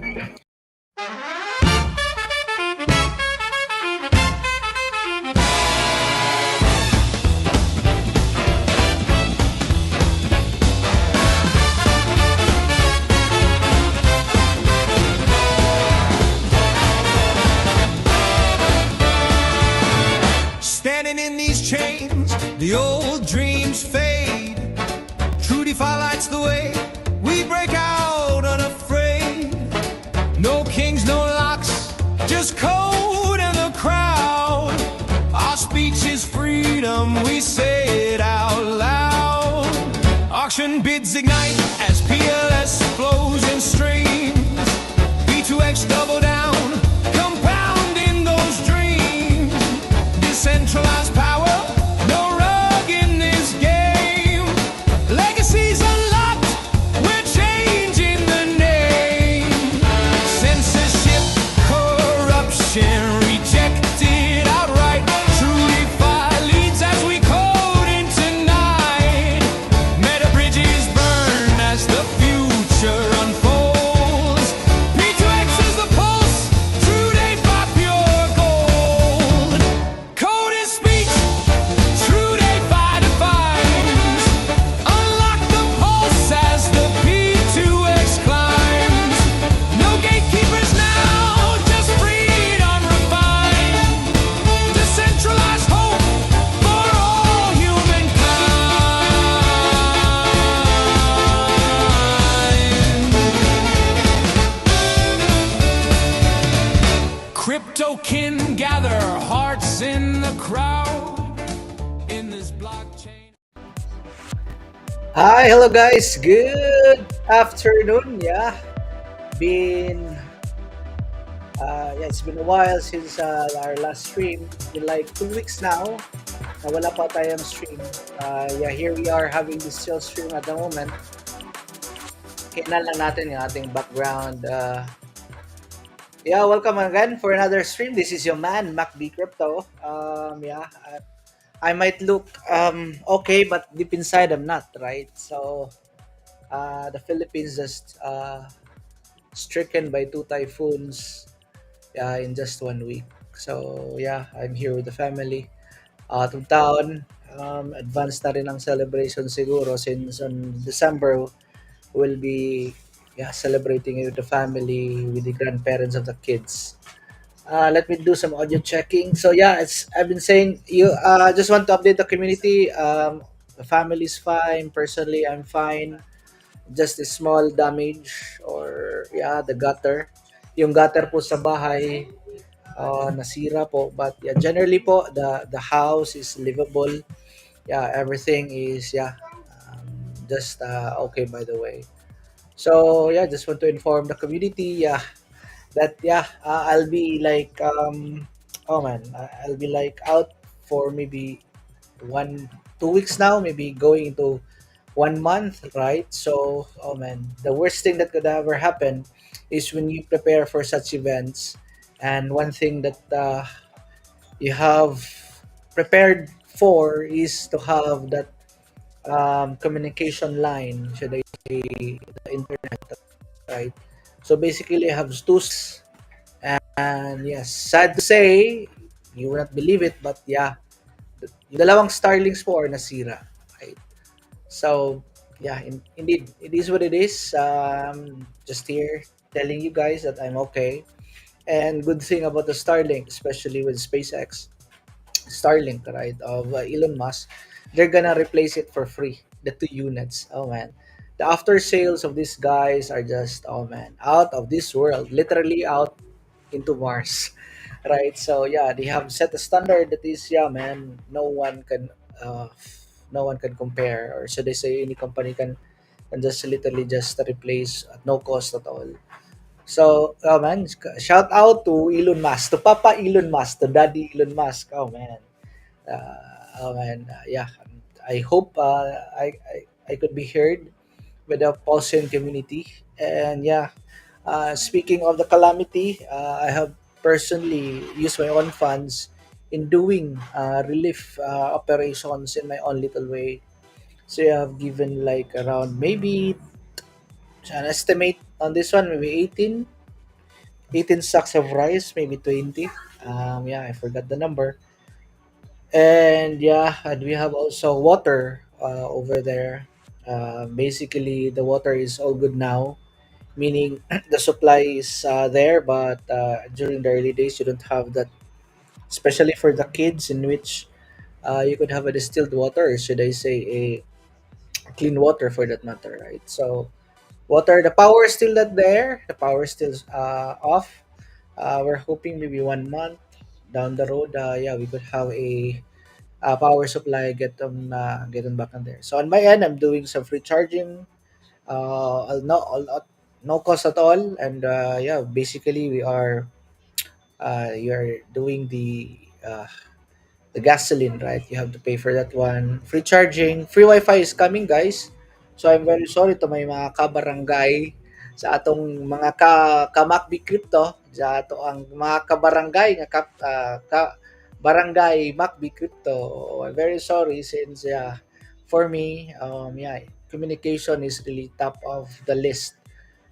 Standing in these chains, the old dreams fade. True Defy lights the way. We break out unafraid. No kings, no locks, just code and the crowd. Our speech is freedom, we say it out loud. Auction bids ignite as PLS flows in streams. B2X double down, compounding those dreams. Decentralized power, no rug in this game. Legacies unlocked, we're changing the name. Censorship, corruption, rejected outright. True Defy leads as we code in tonight. Meta bridges burn as the future unfolds. P2X is the pulse, True Defy pure gold. Code is speech, True Defy defines. Unlock the pulse as the P2X climbs. No gatekeepers now, just freedom refined. Decentralized hope for all humankind. Crypto can gather hearts in the crowd in this blockchain. Hi, hello guys. Good afternoon. Been it's been a while since our last stream. It's been like 2 weeks now. Nawala pa tayong stream. Here we are having this still stream at the moment. Kainan lang natin yung ating background. Welcome again for another stream. This is your man, MacD Crypto. I might look okay, but deep inside I'm not, right? So the Philippines just stricken by two typhoons in just 1 week. So I'm here with the family. To town, advanced na rin ang celebration siguro since on December we'll be celebrating it with the family, with the grandparents of the kids. Let me do some audio checking. So I've been saying you just want to update the community. The family's fine. Personally, I'm fine. Just a small damage or the gutter. Yung gutter po sa bahay nasira po, but generally po the house is livable. Everything is just okay, by the way. So just want to inform the community that I'll be like I'll be like out for maybe 1 2 weeks now, maybe going into 1 month, right? So the worst thing that could ever happen is when you prepare for such events, and one thing that you have prepared for is to have that communication line, should I say, the internet, right? So basically, I have two, and yes, sad to say, you will not believe it, but yung dalawang Starlinks po are nasira, right? So indeed, it is what it is. Just here telling you guys that I'm okay. And good thing about the Starlink, especially with SpaceX, Starlink, right, of Elon Musk, they're gonna replace it for free. The 2 units. Oh man, the after sales of these guys are just out of this world. Literally out into Mars, right? So they have set a standard that is man, no one can compare, or should I say, any company can just literally just replace at no cost at all. So, man, shout out to Elon Musk, to Papa Elon Musk, to Daddy Elon Musk. I hope I could be heard with the Pulsion community. And speaking of the calamity, I have personally used my own funds in doing relief operations in my own little way. So I have given like around maybe an estimate on this one, maybe 18 18 sacks of rice, maybe 20. Yeah, I forgot the number. And yeah, and we have also water over there. Basically, the water is all good now, meaning the supply is there, but during the early days, you don't have that, especially for the kids, in which you could have a distilled water, or should I say a clean water for that matter, right? So, water, the power is still not there, the power is still off. We're hoping maybe 1 month down the road, yeah, we could have a power supply, get them back on there. So on my end, I'm doing some free charging, no cost at all, and yeah, basically you're doing the gasoline, right? You have to pay for that one. Free charging, free Wi-Fi is coming, guys. So I'm very sorry to may mga kabarangay sa atong mga ka-Macbi Crypto, sa ato ang mga kabarangay nga barangay Macbi Crypto. I'm very sorry since yeah, for me, yeah, communication is really top of the list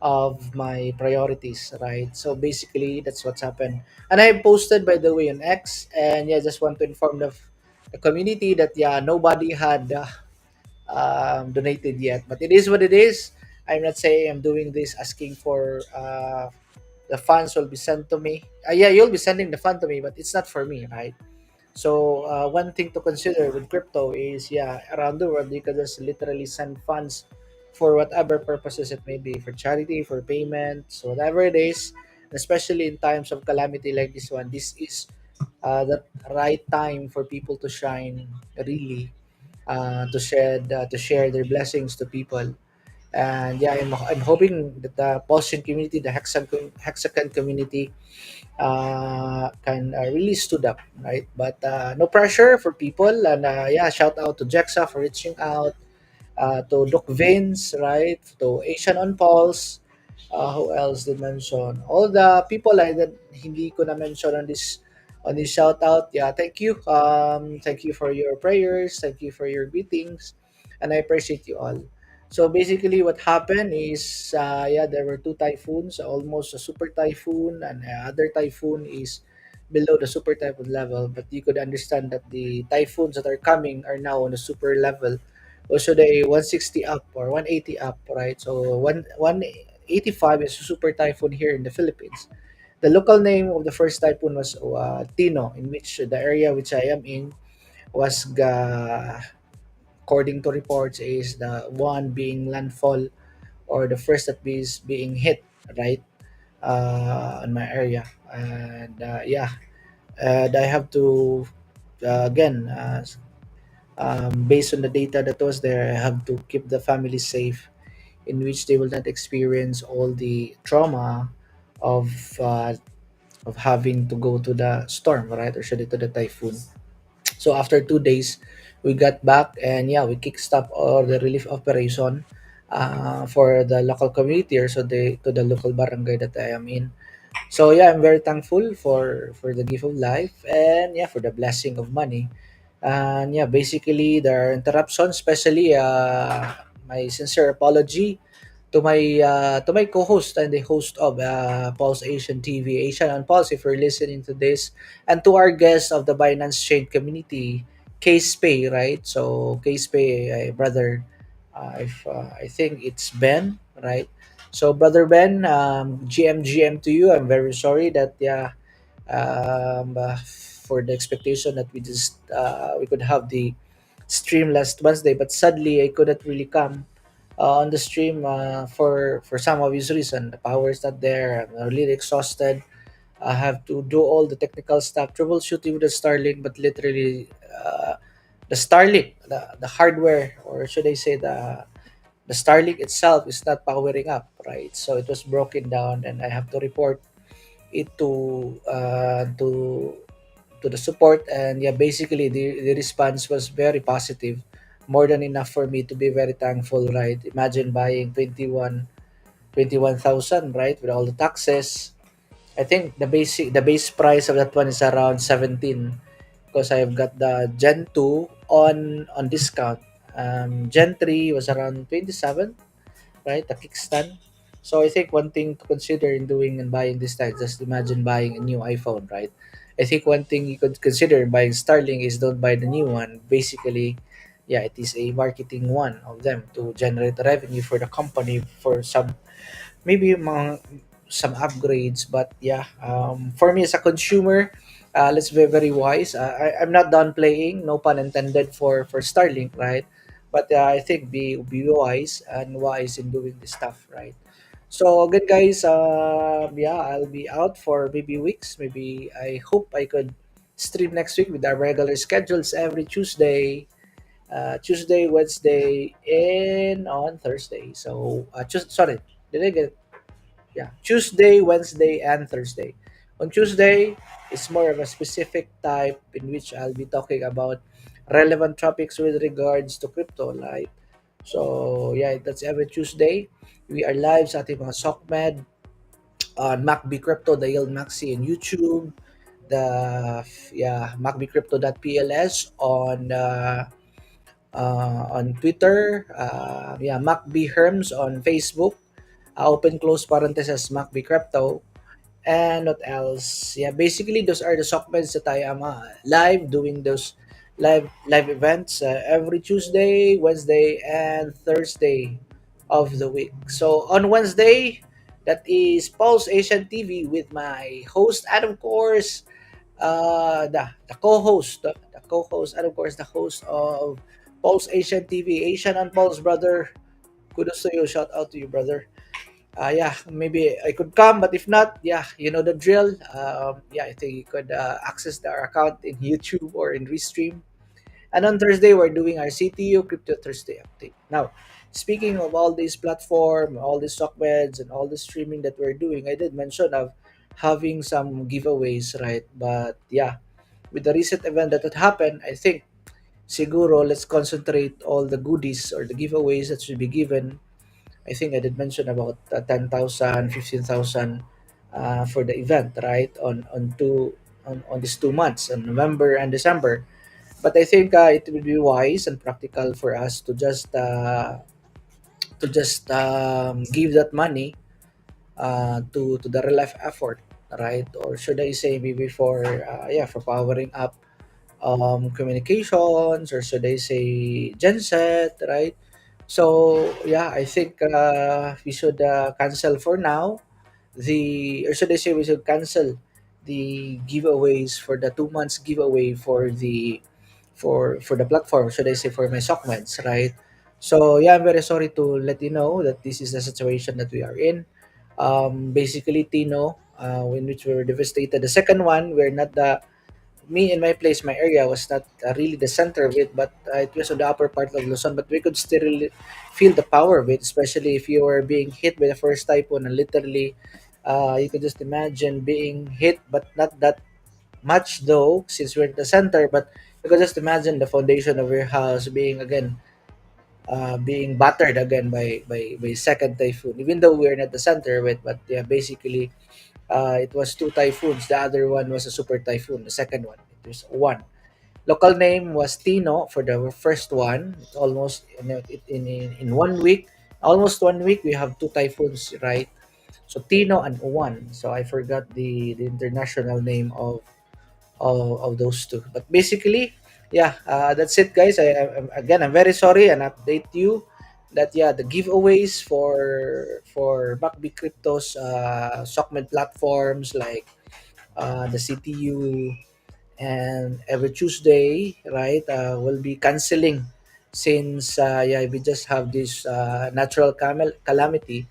of my priorities, right? So basically, that's what's happened. And I posted, by the way, on X, and yeah, just want to inform the community that yeah, nobody had donated yet, but it is what it is. I'm not saying I'm doing this asking for the funds will be sent to me. Yeah, you'll be sending the fund to me, but it's not for me, right? So one thing to consider with crypto is yeah, around the world you can just literally send funds for whatever purposes it may be, for charity, for payments, whatever it is. Especially in times of calamity like this one, this is the right time for people to shine, really, to share their blessings to people. And yeah, I'm hoping that the Pulsion community, the Hexagon community, can really stood up, right? But no pressure for people. And yeah, shout out to Jexa for reaching out, to Doc Vince, right? To Asian on Pulse. Who else did mention? All the people that hindi ko na mention on this shout out. Yeah, thank you. Thank you for your prayers. Thank you for your greetings, and I appreciate you all. So basically, what happened is, yeah, there were two typhoons, almost a super typhoon, and other typhoon is below the super typhoon level. But you could understand that the typhoons that are coming are now on the super level, or should I 160 up or 180 up, right? So 185 is a super typhoon here in the Philippines. The local name of the first typhoon was Tino, in which the area which I am in was, according to reports, is the one being landfall, or the first that is being hit, right, in my area. And yeah, and I have to again, based on the data that was there, I have to keep the family safe, in which they will not experience all the trauma of uh, of having to go to the storm, right, or should it to the typhoon. So after 2 days, we got back, and yeah, we kickstart all the relief operation for the local community, or so to the local barangay that I am in. So yeah, I'm very thankful for the gift of life, and yeah, for the blessing of money. And yeah, basically there are interruptions, especially my sincere apology to my co-host and the host of Pulse Asian TV, Asian on Pulse, if you're listening to this, and to our guests of the Binance Chain community, Case Pay, right? So Case Pay, brother, I think it's Ben, right? So brother Ben, GM to you. I'm very sorry that yeah, for the expectation that we could have the stream last Wednesday, but sadly I couldn't really come on the stream for some obvious reason. The power is not there. I'm really exhausted. I have to do all the technical stuff, troubleshooting with the Starlink, but literally the Starlink, the hardware, or should I say the Starlink itself is not powering up, right? So it was broken down, and I have to report it to the support. And yeah, basically the response was very positive, more than enough for me to be very thankful, right? Imagine buying 21,000, right, with all the taxes. I think the base price of that one is around 17, because I've got the Gen 2 on discount. Gen 3 was around 27, right, the kickstand. So I think one thing to consider in doing and buying this type, just imagine buying a new iPhone, right? I think one thing you could consider in buying Starlink is don't buy the new one. Basically, yeah, it is a marketing one of them to generate revenue for the company for some maybe some upgrades. But yeah, for me as a consumer, let's be very wise. I'm not done playing, no pun intended for Starlink, right? But I think be wise and wise in doing this stuff, right? So again, guys, yeah, I'll be out for maybe weeks. Maybe I hope I could stream next week with our regular schedules every Tuesday, Tuesday, Wednesday, and on Thursday. So, sorry, did I get yeah, Tuesday, Wednesday, and Thursday. On Tuesday, it's more of a specific type in which I'll be talking about relevant topics with regards to crypto, right? So, yeah, that's every Tuesday. We are live sa ating mga SOCMED on MacB Crypto, the Yield Maxi in YouTube, macbcrypto.pls on Twitter, yeah, MacB Herms on Facebook, open close parenthesis MacB Crypto. And what else? Yeah, basically those are the segments that I am live doing those live events every Tuesday, Wednesday, and Thursday of the week. So on Wednesday, that is Pulse Asian TV with my host and of course the co-host, the co-host and of course the host of Pulse Asian TV, Asian and Pulse brother. Kudos to you, shout out to you, brother. Yeah, maybe I could come, but if not, yeah, you know the drill. Yeah, I think you could access our account in YouTube or in Restream. And on Thursday, we're doing our CTU Crypto Thursday update. Now, speaking of all these platform, all these stock beds, and all the streaming that we're doing, I did mention of having some giveaways, right? But yeah, with the recent event that had happened, I think siguro let's concentrate all the goodies or the giveaways that should be given. I think I did mention about 10,000, 15,000 for the event, right? On these 2 months, on November and December. But I think it would be wise and practical for us to just give that money to the real life effort, right? Or should I say maybe for yeah, for powering up communications, or should I say genset, right? So yeah, I think we should cancel for now or should I say we should cancel the giveaways for the 2 months giveaway for the platform. Should I say for my Sockmans, right? So yeah, I'm very sorry to let you know that this is the situation that we are in. Basically, Tino, in which we were devastated. The second one, we're not the me in my place, my area was not really the center of it, but it was on the upper part of Luzon. But we could still really feel the power of it, especially if you were being hit by the first typhoon, and literally, you could just imagine being hit, but not that much though, since we're at the center. But you could just imagine the foundation of your house being again, being battered again by second typhoon, even though we're not the center of it. But yeah, basically, it was two typhoons. The other one was a super typhoon. The second one, it was one. Local name was Tino for the first one. It's almost in 1 week, almost 1 week. We have two typhoons, right? So Tino and Uwan. So I forgot the international name of those two. But basically, yeah, that's it, guys. Again, I'm very sorry and update you that yeah, the giveaways for Backbit Crypto's Sockmed platforms like the CTU and every Tuesday, right, will be canceling since yeah, we just have this natural calamity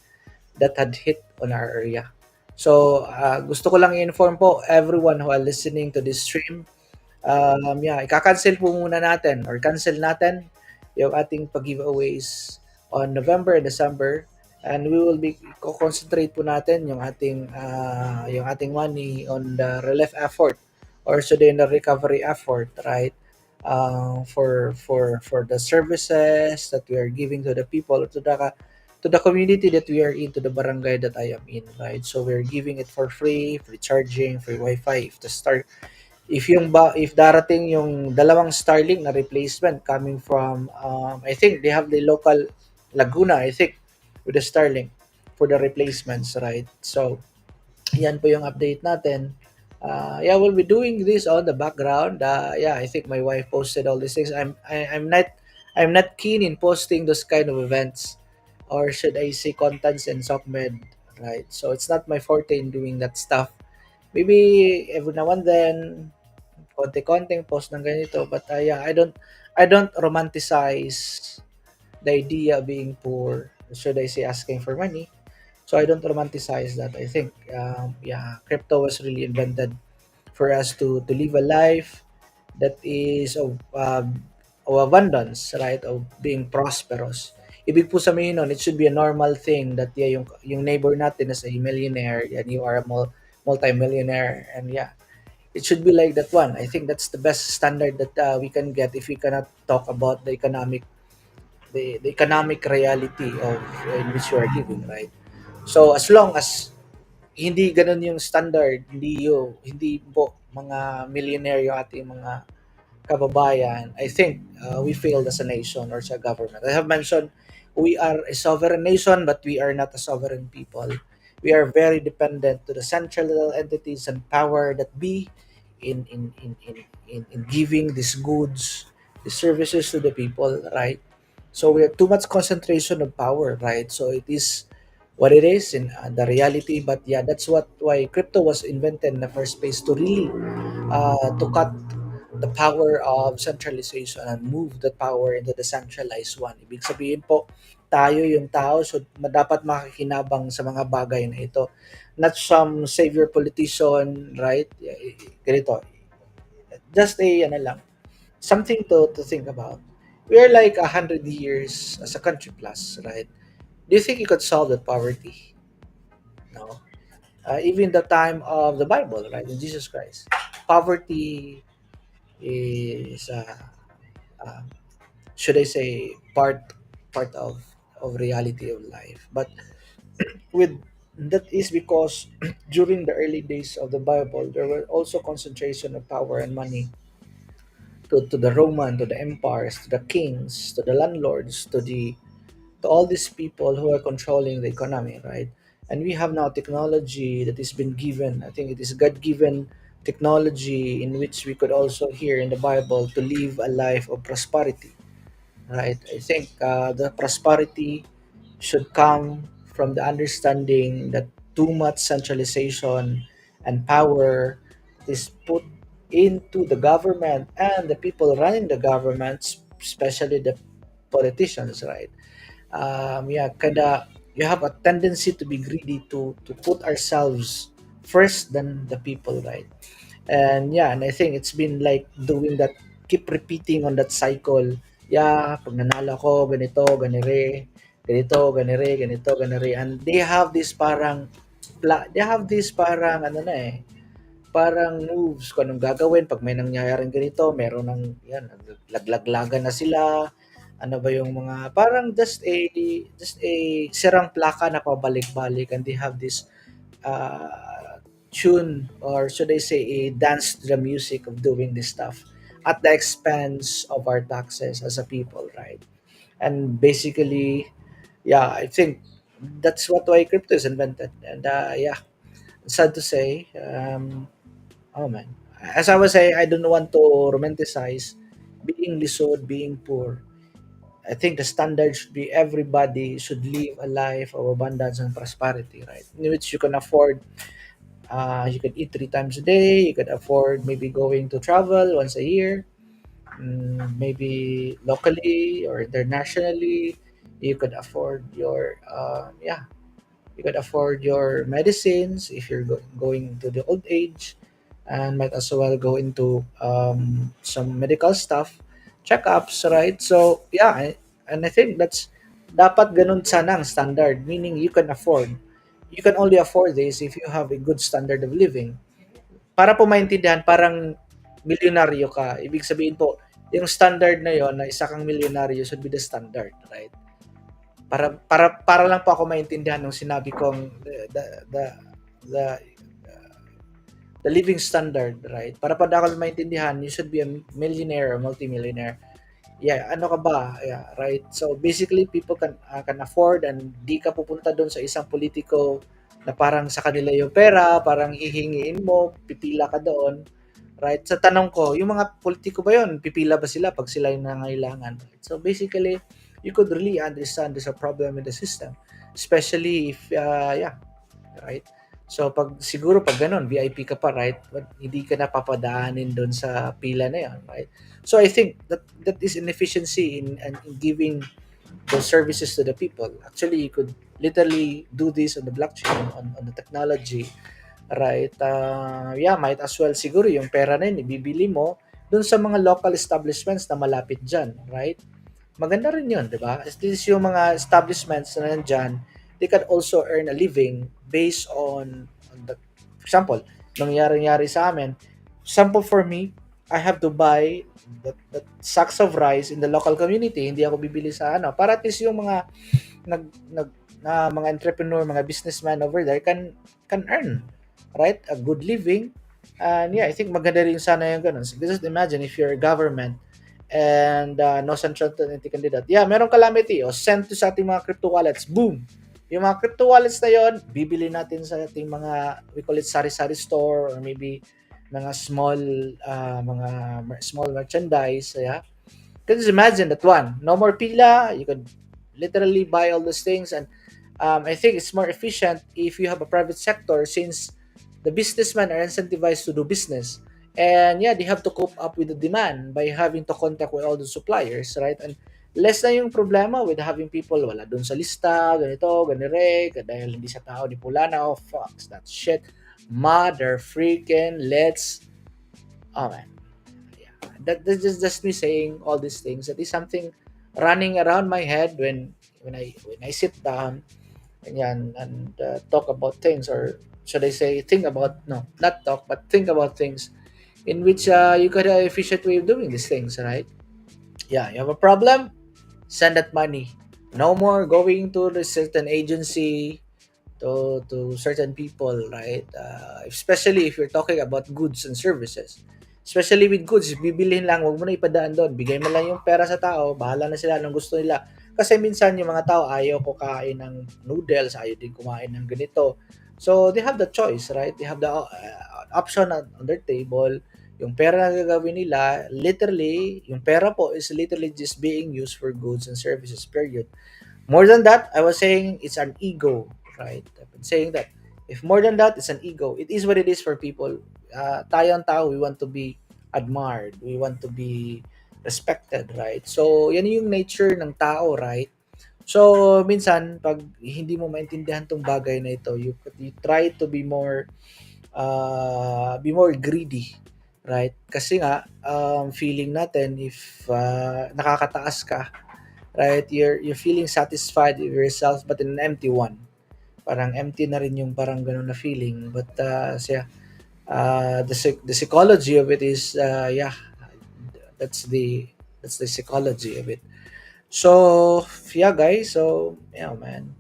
that had hit on our area. So, gusto ko lang i-inform po everyone who are listening to this stream. Yeah, ika-cancel po muna natin or cancel natin yung ating pag-giveaways on November and December, and we will be concentrate po natin yung ating money on the relief effort or so in the recovery effort, right? For the services that we are giving to the people, to the community that we are in, to the barangay that I am in, right? So we're giving it for free charging, free Wi-Fi. If darating yung dalawang Starlink na replacement coming from I think they have the local Laguna, I think, with the Starlink. for the replacements, right? So yan po yung update natin. Yeah, we'll be doing this on the background. Yeah, I think my wife posted all these things. I'm not keen in posting those kind of events, or should I say contents and SOCMED, right? So it's not my forte in doing that stuff. Maybe every now and then, konti-konting post ng ganito. But yeah, I don't romanticize the idea of being poor. Should I say asking for money? So I don't romanticize that. I think, yeah, crypto was really invented for us to live a life that is of abundance, right? Of being prosperous. Ibig po sabihin nun, it should be a normal thing that yeah, yung neighbor natin is a millionaire and you are a multi-millionaire, and yeah, it should be like that one. I think that's the best standard that we can get if we cannot talk about the economic reality of in which you are living, right? So as long as hindi gano'n yung standard, hindi po mga millionaire yung ating mga kababayan, I think we failed as a nation or as a government. I have mentioned we are a sovereign nation, but we are not a sovereign people. We are very dependent to the central entities and power that be in giving these goods, the services to the people, right? So we have too much concentration of power, right? So it is what it is in the reality. But yeah, that's what why crypto was invented in the first place, to really to cut the power of centralization and move the power into the centralized one. Ibig sabihin po, tayo yung tao, so dapat makikinabang sa mga bagay na ito. Not some savior politician, right? Ganito, just ano lang, something to think about. We are like 100 years as a country plus, right? Do you think you could solve the poverty? No. Even the time of the Bible, right? In Jesus Christ, poverty is uh, should I say part of reality of life. But with that is because during the early days of the Bible, there were also concentration of power and money to the Roman, to the empires, to the kings, to the landlords, to all these people who are controlling the economy, right? And we have now technology that has been given. I think it is God-given technology in which we could also hear in the Bible to live a life of prosperity, right? I think the prosperity should come from the understanding that too much centralization and power is put into the government and the people running the governments, especially the politicians, right? Yeah, kinda you have a tendency to be greedy to put ourselves first than the people, right? And yeah, and I think it's been like doing that, keep repeating on that cycle. Yeah, pag nanalo ko, ganito, ganire, ganito, ganire, ganito, ganire. And they have this parang ano na eh, parang moves kung anong gagawin pag may nangyayaring ganito, meron ng yan, laglaglagan na sila. Ano ba yung mga parang just a sirang plaka na pabalik-balik, and they have this tune, or should I say a dance to the music of doing this stuff at the expense of our taxes as a people, right? And basically, yeah, I think that's what why crypto is invented. And yeah, sad to say, oh man, as I was saying, I don't want to romanticize being lisod, being poor. I think the standard should be everybody should live a life of abundance and prosperity, right? In which you can afford. You could eat 3 times a day. You could afford maybe going to travel once a year, maybe locally or internationally. You could afford your yeah. You could afford your medicines if you're going to the old age, and might as well go into some medical stuff, checkups, right? So yeah, and I think that's dapat ganun sana ang standard, meaning you can afford. You can only afford this if you have a good standard of living. Para po maintindihan, parang milyonaryo ka. Ibig sabihin po, yung standard na yon na isa kang milyonaryo should be the standard, right? Para lang po ako maintindihan nung sinabi kong the the living standard, right? Para ako maintindihan, you should be a millionaire or multimillionaire. Yeah, ano ka ba? Yeah, right. So basically people can afford and di ka pupunta doon sa isang politiko na parang sa kanila yung pera, parang hihingiin mo, pipila ka doon, right? Sa tanong ko, yung mga politiko ba yun, pipila ba sila pag sila yung nangailangan? Right? So basically, you could really understand there's a problem in the system, especially if yeah, right? So pag siguro pag ganun, VIP ka pa, right? Hindi ka na papadaanin doon sa pila na 'yon, right? So I think that is inefficiency in giving those services to the people. Actually, you could literally do this on the blockchain, on the technology, right? Yeah, might as well siguro yung pera na yun, ibibili mo doon sa mga local establishments na malapit dyan, right? Maganda rin yun, di ba? At least yung mga establishments na nandyan, they can also earn a living based on the, for example, nangyari-nyari sa amin, example for me, I have to buy that sacks of rice in the local community. Hindi ako bibili sa ano. Para at least yung mga nag, nag mga entrepreneur, mga businessman over there can earn, right? A good living. And yeah, I think maganda rin sana yung ganun. So just imagine if you're a government and no central entity can do that. Yeah, merong calamity. O, send to sa ating mga crypto wallets. Boom! Yung mga crypto wallets na yon, bibili natin sa ating mga, we call it sari-sari store or maybe mga small merchandise. Yeah. Can just imagine that one. No more pila. You could literally buy all those things. And I think it's more efficient if you have a private sector since the businessmen are incentivized to do business. And yeah, they have to cope up with the demand by having to contact with all the suppliers, right? And less na yung problema with having people wala dun sa lista, ganito, ganire, dahil hindi sa tao, di pula na, oh, fuck, that shit. Mother freaking let's, oh man, yeah, that's just me saying all these things. That is something running around my head when I sit down and yan, and talk about things, or should I say think about, no, not talk but think about things in which you could have an efficient way of doing these things, right? Yeah, you have a problem, send that money. No more going to the certain agency, to certain people, right? Especially if you're talking about goods and services. Especially with goods, bibilihin lang, wag mo na ipadaan doon. Bigay mo lang yung pera sa tao, bahala na sila ng gusto nila. Kasi minsan yung mga tao ayaw ko kain ng noodles, ayaw din kumain ng ganito. So they have the choice, right? They have the option on their table. Yung pera na gagawin nila, literally, yung pera po is literally just being used for goods and services, period. More than that, I was saying it's an ego, right? I've been saying that. If more than that, it's an ego. It is what it is for people. Tayong tao, we want to be admired. We want to be respected, right? So, yan yung nature ng tao, right? So, minsan, pag hindi mo maintindihan tong bagay na ito, you try to be more greedy, right? Kasi nga, feeling natin, if nakakataas ka, right? You're feeling satisfied with yourself but in an empty one. Parang empty na rin yung parang ganun na feeling. But so yeah, the psychology of it is yeah, that's the that's the psychology of it. So yeah, guys. So yeah, man.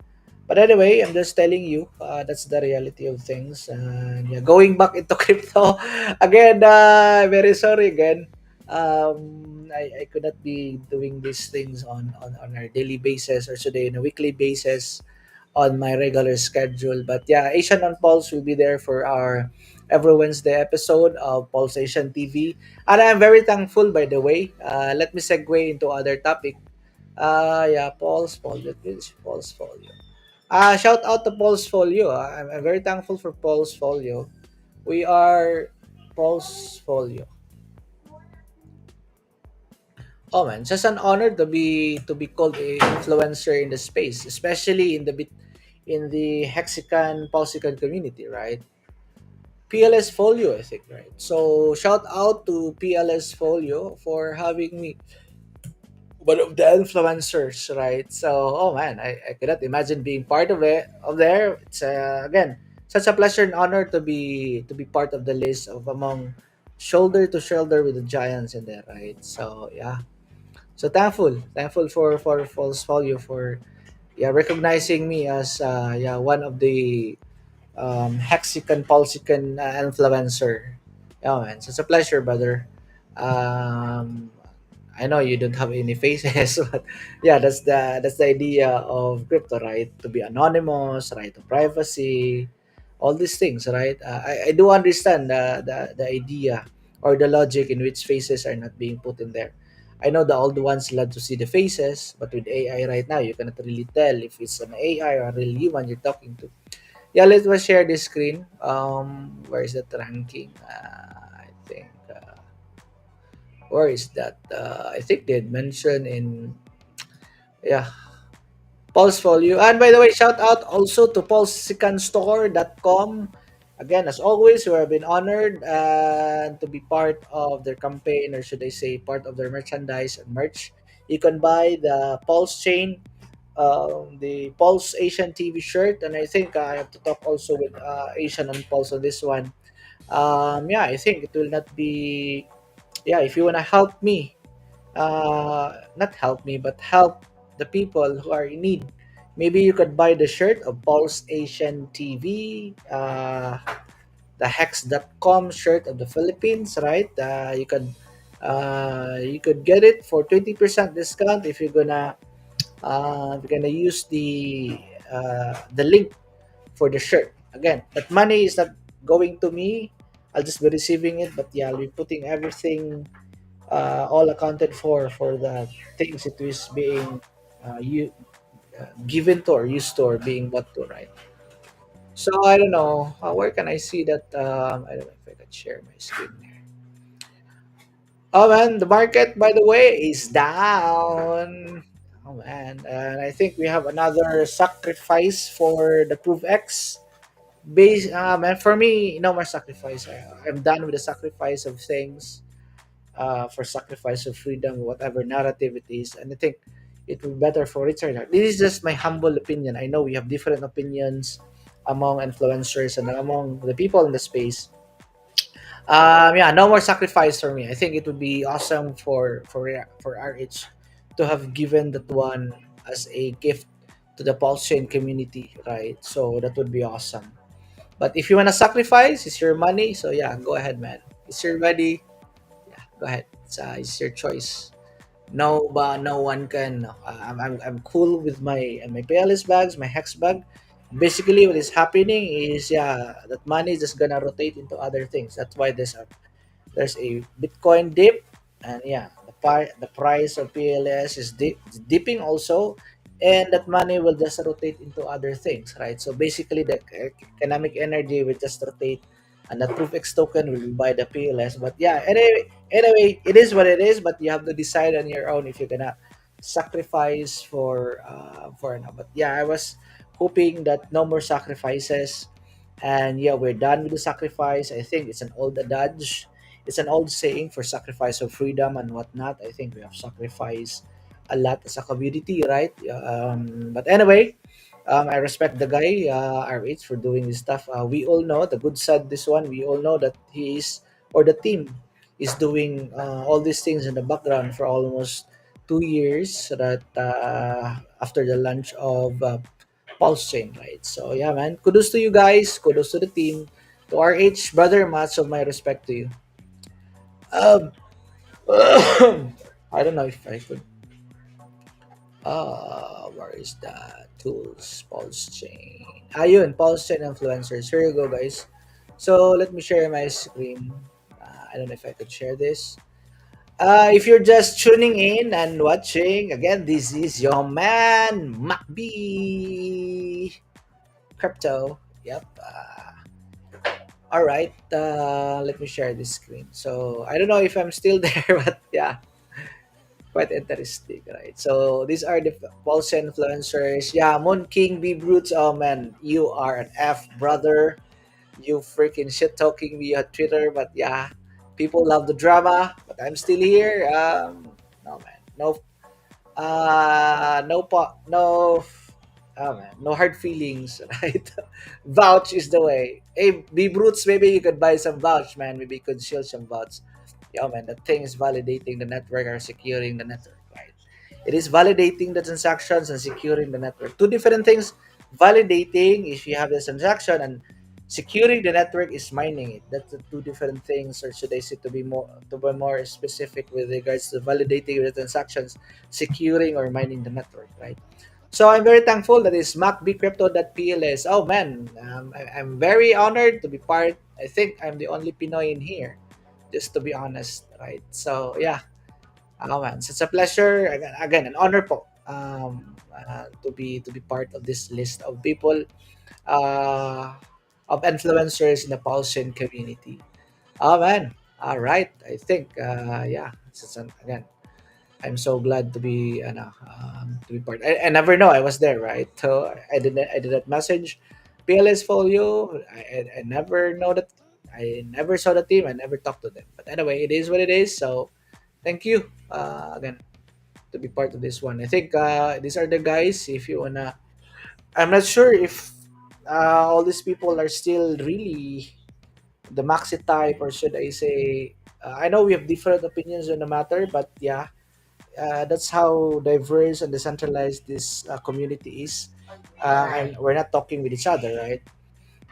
But anyway, I'm just telling you, that's the reality of things. And yeah, going back into crypto again. Very sorry again. I could not be doing these things on our daily basis or today on a weekly basis on my regular schedule. But yeah, Asian on Pulse will be there for our every Wednesday episode of Pulse Asian TV. And I'm very thankful, by the way. Let me segue into other topic. Yeah, Pulse Folio. Pulse Folio. Shout out to Pulse Folio. I'm very thankful for Pulse Folio. We are Pulse Folio. Oh man, it's just an honor to be called a influencer in the space, especially in the Hexican Pulsican community, right? PLS Folio, I think, right? So shout out to PLS Folio for having me one of the influencers, right? So, oh man, I cannot imagine being part of it. Of there, it's again such a pleasure and honor to be part of the list of among shoulder to shoulder with the giants in there, right? So yeah, so thankful for False Folio for yeah recognizing me as yeah one of the Hexican Pulsican influencer. Yeah, man, so it's a pleasure, brother. Um, I know you don't have any faces, but yeah, that's the idea of crypto, right? To be anonymous, right? To privacy, all these things, right? I do understand the idea or the logic in which faces are not being put in there. I know the old ones love to see the faces, but with AI right now, you cannot really tell if it's an AI or a real human you're talking to. Yeah, let's share this screen. Where is that ranking? I think. Where is that? I think they had mentioned in, yeah, Pulse Folio. And by the way, shout out also to pulsesicanstore.com. Again, as always, we have been honored to be part of their campaign, or should I say, part of their merchandise and merch. You can buy the Pulse chain, the Pulse Asian TV shirt, and I think I have to talk also with Asian on Pulse on this one. Yeah, I think it will not be. Yeah, if you wanna help me, not help me, but help the people who are in need. Maybe you could buy the shirt of Pulse Asian TV, the hex.com shirt of the Philippines, right? You could get it for 20% discount if you're gonna use the link for the shirt. Again, that money is not going to me. I'll just be receiving it, but yeah, I'll be putting everything all accounted for the things it is being given to or used to or being bought to, right? So I don't know. Where can I see that? I don't know if I can share my screen here. Oh man, the market, by the way, is down. Oh man, and I think we have another sacrifice for the Proof X. Man, for me, no more sacrifice. I'm done with the sacrifice of things. For sacrifice of freedom, whatever narrative it is. And I think it will be better for Richard. This is just my humble opinion. I know we have different opinions among influencers and among the people in the space. Yeah, no more sacrifice for me. I think it would be awesome for RH to have given that one as a gift to the Pulse Chain community, right? So that would be awesome. But if you wanna sacrifice, it's your money. So yeah, go ahead, man. It's your money. Yeah, go ahead. It's your choice. No, but no one can. No. I'm cool with my PLS bags, my hex bag. Basically, what is happening is, yeah, that money is just gonna rotate into other things. That's why there's a Bitcoin dip, and yeah, the price of PLS is dipping also, and that money will just rotate into other things, right? So basically, the economic energy will just rotate, and the Proof X token will buy the PLS. But yeah, anyway, it is what it is. But you have to decide on your own if you're gonna sacrifice for now. But yeah, I was hoping that no more sacrifices, and yeah, we're done with the sacrifice. I think it's an old adage, it's an old saying for sacrifice of freedom and whatnot. I think we have sacrificed a lot as a community, right? But anyway, I respect the guy, RH, for doing this stuff. We all know the good side. This one, we all know that he is, or the team is doing all these things in the background for almost 2 years. So that after the launch of Pulse Chain, right? So yeah, man. Kudos to you guys. Kudos to the team. To RH, brother, much of my respect to you. Um, I don't know if I could. Where is that? Tools, Pulse Chain. Ayun, Pulse Chain influencers. Here you go, guys. So let me share my screen. I don't know if I could share this. If you're just tuning in and watching, again, this is your man, MacB Crypto. Yep. All right. Let me share this screen. So I don't know if I'm still there, but yeah, quite interesting, right? So these are the Pulse influencers. Yeah, Moon King, B Brutes. Oh man, you are an F brother. You freaking shit talking me on Twitter, but yeah, people love the drama. But I'm still here. No man, no, oh man, no hard feelings, right? Vouch is the way. Hey, B Brutes, maybe you could buy some vouch, man. Maybe you could shield some vouch. Yeah, man, that thing is validating the network or securing the network, right? It is validating the transactions and securing the network. Two different things. Validating if you have the transaction, and Securing the network is mining it. That's the two different things, or should I say, to be more specific with regards to validating the transactions, securing or mining the network, right? So I'm very thankful that is macbcrypto.pls. Oh man, I'm very honored to be part. I think I'm the only Pinoy in here, just to be honest, right? So yeah, oh man, so it's a pleasure again, an honor po, to be part of this list of people, uh, of influencers in the Paulson community. Oh man, all right. I think yeah, again, I'm so glad to be part. I never know I was there, right? So I didn't message PLS Folio. I never know that. I never saw the team. I never talked to them. But anyway, it is what it is. So thank you again to be part of this one. I think these are the guys. If you wanna, I'm not sure if all these people are still really the maxi type, or should I say? I know we have different opinions on the matter, but yeah, that's how diverse and decentralized this community is. And we're not talking with each other, right?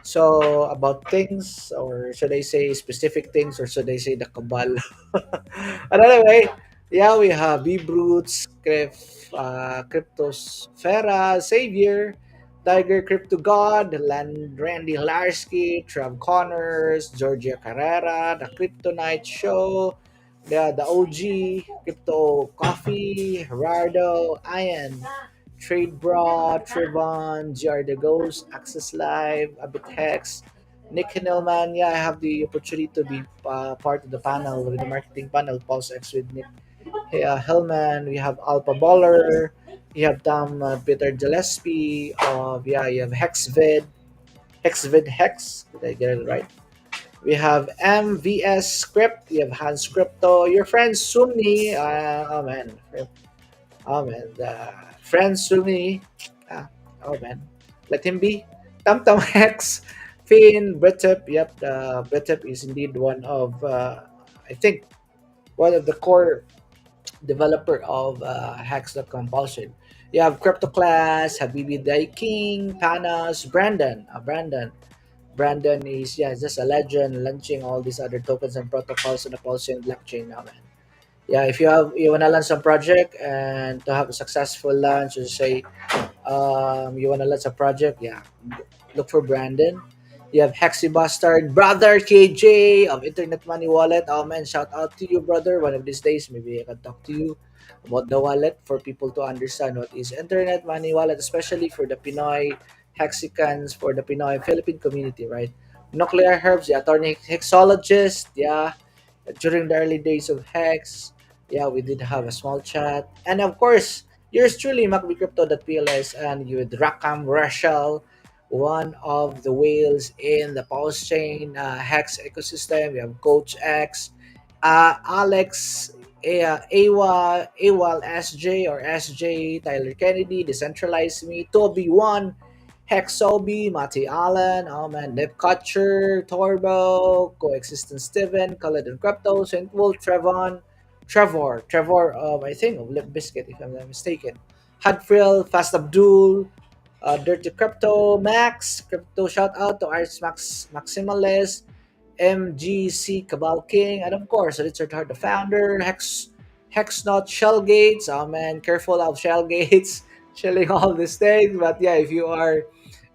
So about things, or should I say specific things, or should I say the cabal? But anyway, yeah, we have B Brutes, Cryptosfera, Savior, Tiger Crypto God, Randy Larsky, Trav Connors, Georgia Carrera, the Kryptonite Show, the OG, Crypto Coffee, Gerardo, Ian, Trade Bra, Trevon, GR The Ghost, Access Live, Abit Hex, Nick Hinelman. Yeah, I have the opportunity to be part of the panel, with the marketing panel, Pulse X with Nick Hellman. We have Alpha Baller. You have Tom Peter Gillespie. Yeah, you have Hex. Did I get it right? We have MVS Script. You have Hans Crypto. Your friend Sumni. Oh man, the friend Sumi. Ah, oh man, let him be. Tam Hex, Finn, Bretep. Yep, Bretep is indeed one of, I think, one of the core developer of Hex Compulsion. You have Crypto Class, Habibi Dai King, Panas, Brandon. Brandon is, yeah, just a legend, launching all these other tokens and protocols on the Pulsion blockchain now, man. Yeah, if you wanna launch some project and to have a successful launch, or say you wanna launch a project, yeah, look for Brandon. You have Hexy Bastard, brother KJ of Internet Money Wallet. Oh man, shout out to you, brother. One of these days, maybe I can talk to you about the wallet for people to understand what is Internet Money Wallet, especially for the Pinoy Hexicans, for the Pinoy Philippine community, right? Nuclear Herbs, the attorney hexologist, yeah, during the early days of Hex. Yeah, we did have a small chat. And of course, yours truly, MacBCrypto.pls, and you with Rakam Rachel, one of the whales in the Pulse Chain Hex ecosystem. We have Coach X, Alex, AWAL SJ or SJ, Tyler Kennedy, Decentralized Me, Toby1, Hexobi, Mati Allen, oh man, Nip Kutcher, Torbo, Coexistence Steven, Caledon Crypto, Saint Wolf, Trevor, I think of Lip Biscuit, if I'm not mistaken. Hadfrill, Fast Abdul, Dirty Crypto, Max, Crypto shout out to Arts Maximalist, MGC Cabal King, and of course, Richard Hart, the founder, Hexnot, Shellgates. Oh man, careful of Shellgates, shelling all these things. But yeah, if you are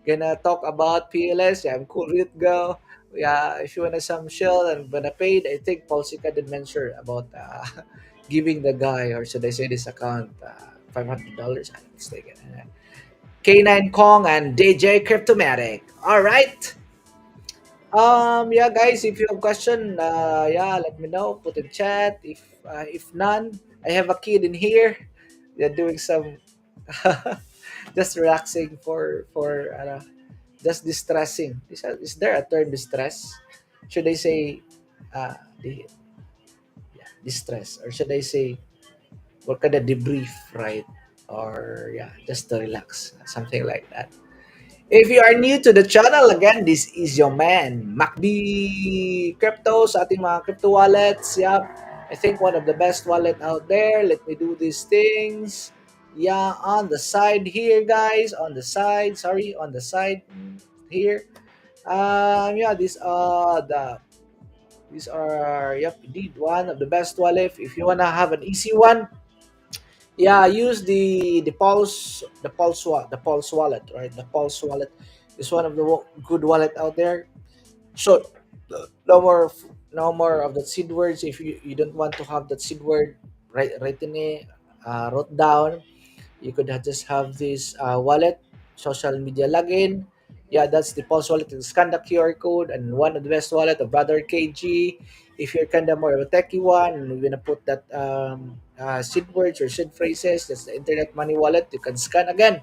gonna talk about PLS, yeah, I'm cool with it, go. Yeah, if you wanna some shell and wanna paid, I think Paul Sika did mention about giving the guy, or should I say this account, $500. I'm mistaken. K9 Kong and DJ Cryptomatic. All right. Yeah, guys, if you have question, yeah, let me know. Put in chat. If none, I have a kid in here. They're doing some just relaxing for just distressing. Is there a term distress? Should I say uh the yeah, distress, or should I say what kind of debrief, right? Or yeah, just to relax, something like that. If you are new to the channel, again, this is your man, MacD Crypto, sa ating mga crypto wallets. Yep. I think one of the best wallet out there. Let me do these things. Yeah, on the side here, guys. On the side. Sorry, on the side here. Yeah, these are, yep, indeed one of the best wallet. If you wanna have an easy one, yeah, use the Pulse wallet, right? The Pulse wallet is one of the good wallet out there. So no more no more of the seed words. If you don't want to have that seed word written wrote down, you could just have this wallet, social media login. Yeah, that's the Pulse wallet. You scan the QR code, and one of the best wallet of Brother KG. If you're kind of more of a techie one, and you're gonna put that seed words or seed phrases, that's the Internet Money Wallet. You can scan again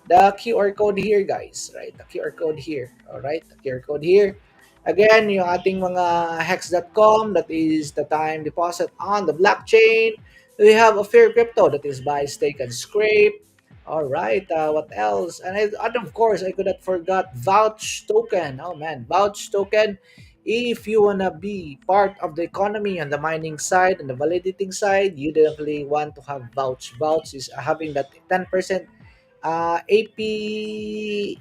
the QR code here, guys. Right, the QR code here. All right, the QR code here. Again, yung ating mga hex.com, that is the time deposit on the blockchain. We have a fair crypto, that is buy, stake, and scrape. All right. What else? And of course, I could not forgot Vouch token. Oh man, Vouch token. If you wanna be part of the economy on the mining side and the validating side, you definitely want to have Vouch. Vouch is having that 10%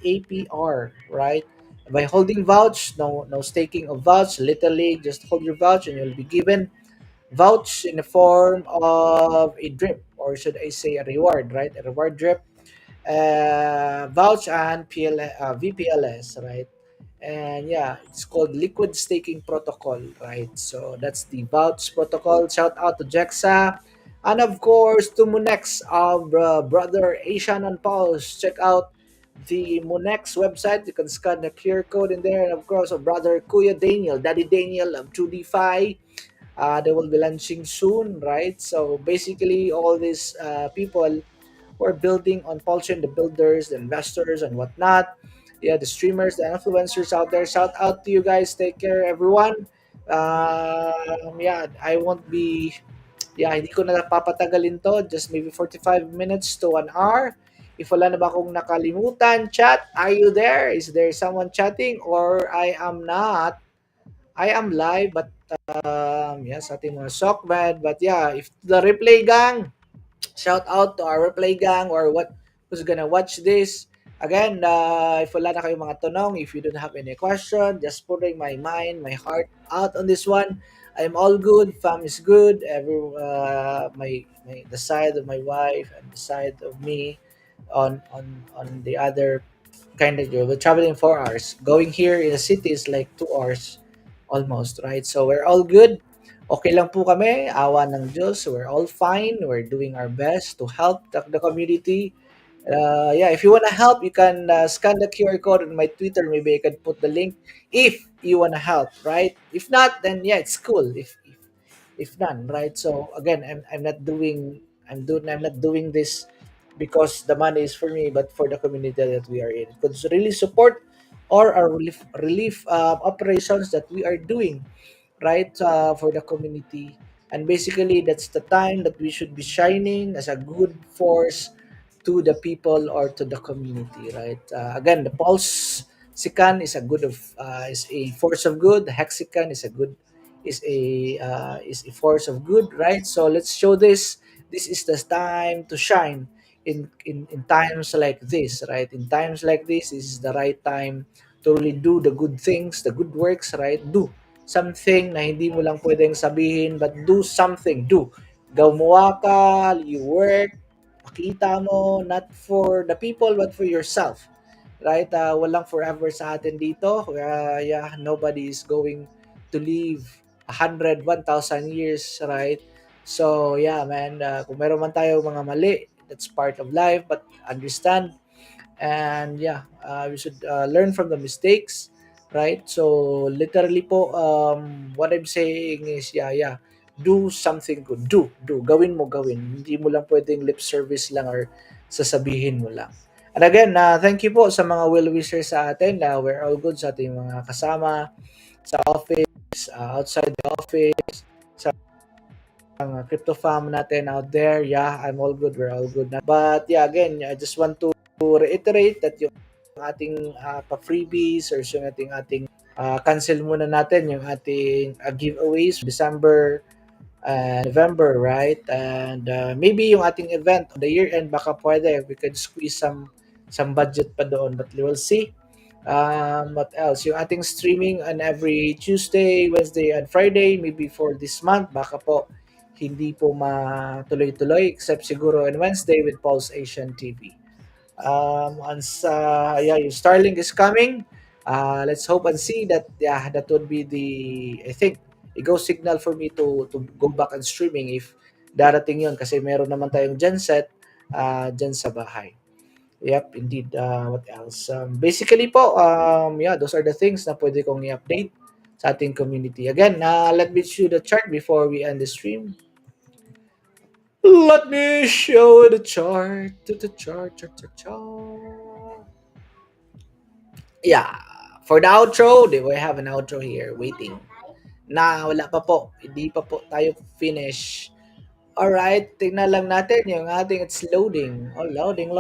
APR, right? By holding Vouch, no staking of Vouch. Literally, just hold your Vouch and you'll be given vouch in the form of a drip, or should I say a reward, right? A reward drip, vouch and VPLS, right? And yeah, it's called Liquid Staking Protocol, right? So that's the vouch protocol. Shout out to Jexa. And of course, to Munex, of brother Asian and Pulse. Check out the Munex website. You can scan the QR code in there. And of course, of brother Kuya Daniel, Daddy Daniel of 2DeFi. They will be launching soon, right? So basically, all these people who are building on Pulsion, the builders, the investors, and whatnot. Yeah, the streamers, the influencers out there. Shout out to you guys. Take care, everyone. Yeah, I won't be. Yeah, hindi ko na papatagalin to. Just maybe 45 minutes to 1 hour. If wala na ba akong nakalimutan, chat, are you there? Is there someone chatting or I am not? I am live, but yes, ating mga Sockbad. But yeah, if the replay gang, shout out to our replay gang or who's gonna watch this. Again, if wala na kayong mga tanong, if you don't have any question, just putting my mind, my heart out on this one. I'm all good. Fam is good. The side of my wife and the side of me on the other kind of job. We're traveling 4 hours. Going here in the city is like 2 hours almost, right? So we're all good. Okay lang po kami. Awa ng Diyos. We're all fine. We're doing our best to help the community. Yeah, if you want to help, you can scan the QR code on my Twitter. Maybe I can put the link if you want to help, right? If not, then yeah, it's cool. If none, right? So again, I'm not doing this because the money is for me, but for the community that we are in. Could really support or our relief operations that we are doing, right, for the community. And basically, that's the time that we should be shining as a good force to the people or to the community, right? Again, the pulse sican is a force of good. The hexican is a force of good, right? So let's show this. This is the time to shine in times like this, right? In times like this is the right time to really do the good things, the good works, right? Do something na hindi mo lang pwedeng sabihin, but do something. Do. Gumawa ka, you work, pakita mo, not for the people, but for yourself. Right? Walang forever sa atin dito. Yeah, nobody is going to live 100, 1,000 years, right? So, yeah, man, kung meron man tayo mga mali, that's part of life, but understand and yeah, we should learn from the mistakes, right? So literally po, what I'm saying is, yeah, do something good. Do gawin mo, gawin, hindi mo lang pwedeng lip service lang or sasabihin mo lang. And again, thank you po sa mga well wishers sa atin. We're all good sa ating mga kasama sa office, outside the office, sa mga crypto fam natin out there. Yeah, I'm all good. We're all good. But yeah, again, I just want to reiterate that yung ating pa-freebies or yung ating cancel muna natin yung ating giveaways December and November, right? And maybe yung ating event on the year end, baka pwede we could squeeze some budget pa doon, but we'll see. What else? Yung ating streaming on every Tuesday, Wednesday, and Friday, maybe for this month, baka po hindi po matuloy-tuloy except siguro on Wednesday with Pulse Asian TV. Yeah, yung Starlink is coming. Let's hope and see that, yeah, that would be the, I think, a go signal for me to go back on streaming if darating yun kasi meron naman tayong genset dyan sa bahay. Yep, indeed. What else? Basically po, yeah, those are the things na pwede kong i-update sa ating community. Again, let me show the chart before we end the stream. Let me show the chart. The chart. Yeah. For the outro, we have an outro here waiting. Wala pa po. Hindi pa po tayo finish. Alright, tingnan lang natin yung ating it's loading. Oh, loading.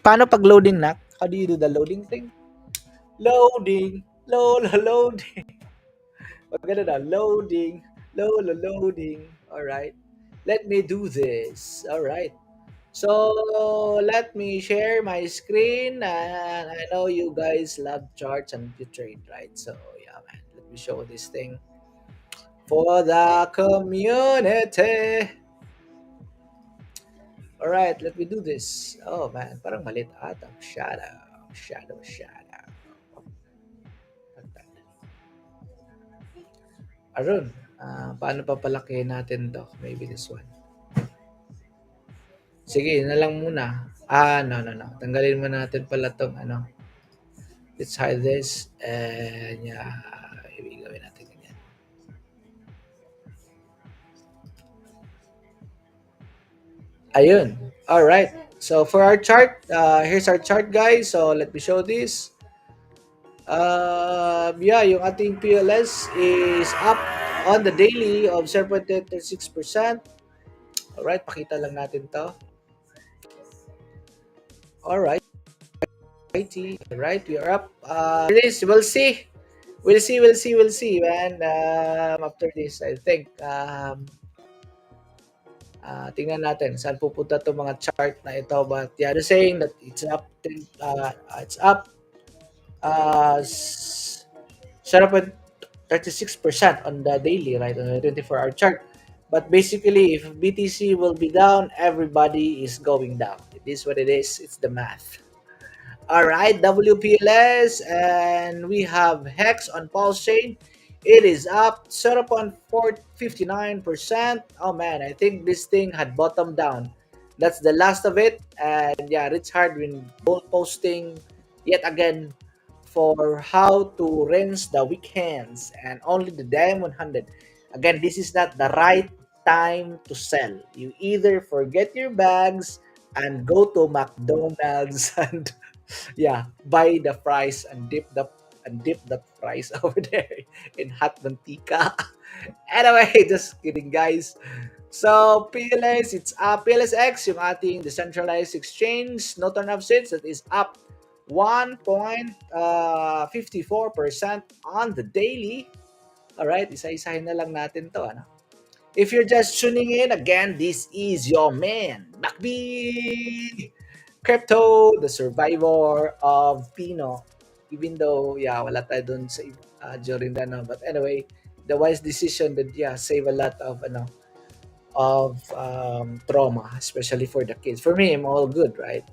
Paano pag loading na? How do you do the loading thing? Loading. Loading. Maganda na. Loading. Alright. Let me do this. Alright. So let me share my screen, and I know you guys love charts and you trade, right? So yeah, man, let me show this thing for the community. All right, let me do this. Oh man, parang malit ata. Shadow. Arun, paano papalakihin natin to? Maybe this one. Sige, yun na lang muna. No. Tanggalin mo natin pala tong ano. Let's hide this. And yeah, ibig gawin natin ganyan. Ayun. All right. So for our chart, here's our chart, guys. So let me show this. Yeah, yung ating PLS is up on the daily of 0.36%. All right, pakita lang natin to. All right. Right, we are up. It is. We'll see. We'll see, man. After this, I think. Tingnan natin saan pupunta itong mga chart na ito. But yeah, they're saying that it's up. It's up. 0.36% on the daily, right, on the 24-hour chart. But basically, if BTC will be down, everybody is going down. It is what it is. It's the math. All right, WPLS, and we have Hex on Pulse Chain. It is up 0.459%. Oh man, I think this thing had bottomed down. That's the last of it. And yeah, Rich Hardwin posting yet again for how to rinse the weak hands and only the Diamond 100. Again, this is not the right time to sell. You either forget your bags and go to McDonald's and yeah, buy the fries and dip the fries over there in hot mantika. Anyway, just kidding, guys. So PLS, it's up. PLSX, yung ating decentralized exchange, no turn of sits, that is up 1.54% on the daily. Alright, isa-isahin na lang natin to. Ano? If you're just tuning in, again, this is your man, Macbee Crypto, the survivor of Pino. Even though, yeah, wala tayo dun sa during that, no? But anyway, the wise decision that, yeah, save a lot of, trauma, especially for the kids. For me, I'm all good, right?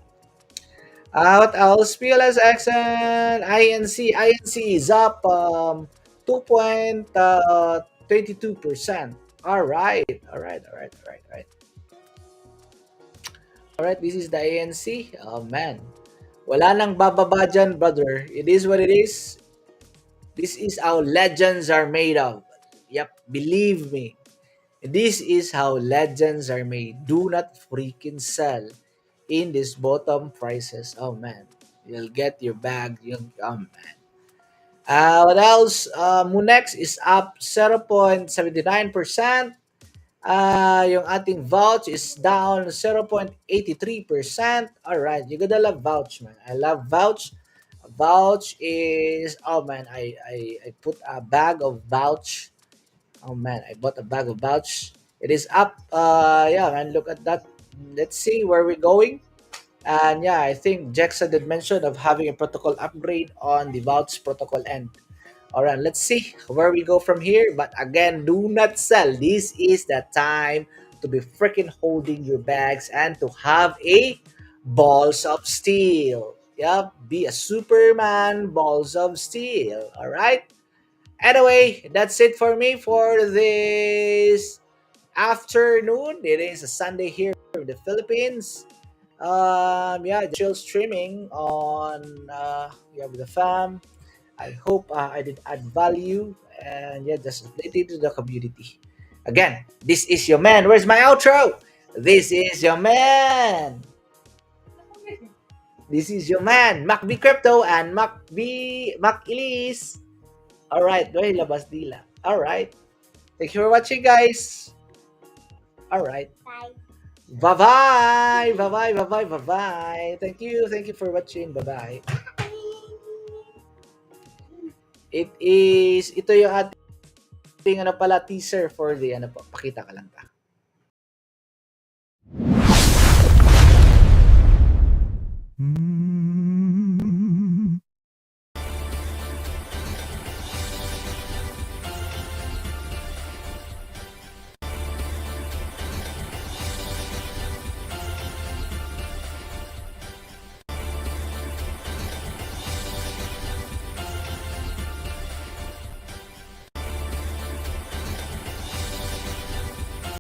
What else? PLSX and INC. INC is up 2.22%. All right. All right, this is the ANC. Oh man. Wala nang bababa dyan, brother. It is what it is. This is how legends are made of. Yep, believe me. This is how legends are made. Do not freaking sell in these bottom prices. Oh man. You'll get your bag. Oh man. What else? Munex is up 0.79%. Yung ating vouch is down 0.83%. All right, you gotta love vouch, man. I love vouch. Vouch is, oh man, I put a bag of vouch. Oh man, I bought a bag of vouch. It is up. Yeah, man, look at that. Let's see where we're going. And yeah, I think Jexa did mention of having a protocol upgrade on the Vaults protocol end. All right, let's see where we go from here. But again, do not sell. This is the time to be freaking holding your bags and to have a balls of steel. Yep, be a Superman balls of steel. All right. Anyway, that's it for me for this afternoon. It is a Sunday here in the Philippines. Yeah, chill streaming on with the fam. I hope I did add value and yeah, just updated to the community. Again, this is your man. Where's my outro? This is your man. This is your man, MacB Crypto and Mac Elise. All right, doy labas dila. All right. Thank you for watching, guys. All right. Bye. Bye bye. Bye bye. Bye bye. Bye bye. Thank you. Thank you for watching. Bye bye. Ito yung ating ano pala teaser for the ano po. Pakita ka lang ta.